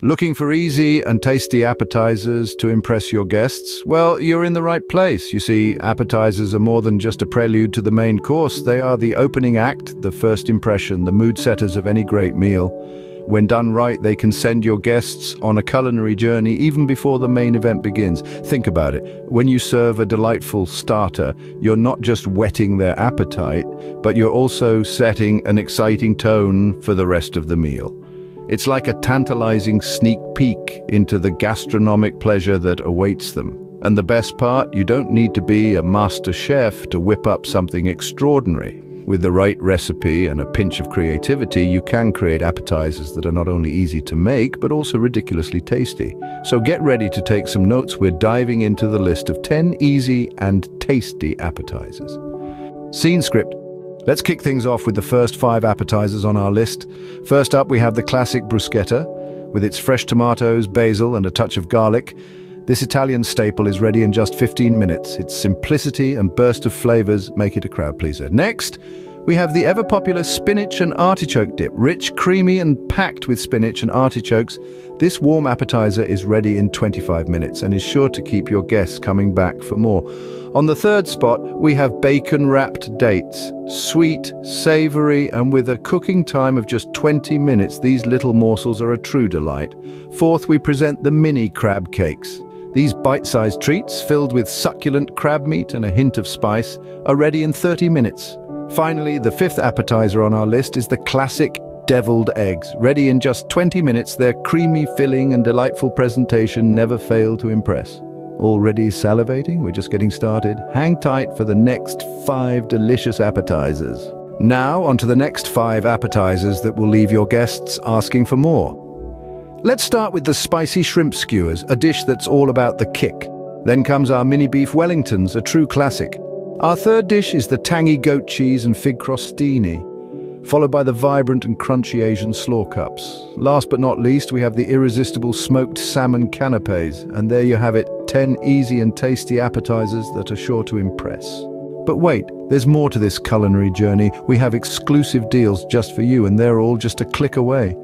Looking for easy and tasty appetizers to impress your guests? Well, you're in the right place. You see, appetizers are more than just a prelude to the main course. They are the opening act, the first impression, the mood setters of any great meal. When done right, they can send your guests on a culinary journey even before the main event begins. Think about it. When you serve a delightful starter, you're not just whetting their appetite, but you're also setting an exciting tone for the rest of the meal. It's like a tantalizing sneak peek into the gastronomic pleasure that awaits them. And the best part, you don't need to be a master chef to whip up something extraordinary. With the right recipe and a pinch of creativity, you can create appetizers that are not only easy to make, but also ridiculously tasty. So get ready to take some notes. We're diving into the list of 10 easy and tasty appetizers. Scene script. Let's kick things off with the first 5 appetizers on our list. First up, we have the classic bruschetta. With its fresh tomatoes, basil, and a touch of garlic, this Italian staple is ready in just 15 minutes. Its simplicity and burst of flavors make it a crowd pleaser. Next, we have the ever-popular spinach and artichoke dip. Rich, creamy, and packed with spinach and artichokes, this warm appetizer is ready in 25 minutes and is sure to keep your guests coming back for more. On the third spot, we have bacon-wrapped dates. Sweet, savory, and with a cooking time of just 20 minutes, these little morsels are a true delight. Fourth, we present the mini crab cakes. These bite-sized treats, filled with succulent crab meat and a hint of spice, are ready in 30 minutes. Finally, the fifth appetizer on our list is the classic deviled eggs. Ready in just 20 minutes, their creamy filling and delightful presentation never fail to impress. Already salivating? We're just getting started. Hang tight for the next 5 delicious appetizers. Now, on to the next 5 appetizers that will leave your guests asking for more. Let's start with the spicy shrimp skewers, a dish that's all about the kick. Then comes our mini beef Wellingtons, a true classic. Our third dish is the tangy goat cheese and fig crostini, followed by the vibrant and crunchy Asian slaw cups. Last but not least, we have the irresistible smoked salmon canapes, and there you have it, 10 easy and tasty appetizers that are sure to impress. But wait, there's more to this culinary journey. We have exclusive deals just for you, and they're all just a click away.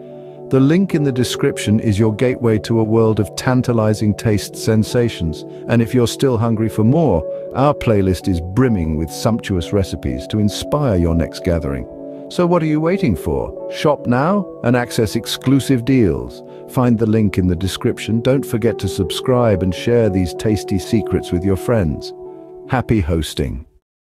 The link in the description is your gateway to a world of tantalizing taste sensations. And if you're still hungry for more, our playlist is brimming with sumptuous recipes to inspire your next gathering. So what are you waiting for? Shop now and access exclusive deals. Find the link in the description. Don't forget to subscribe and share these tasty secrets with your friends. Happy hosting.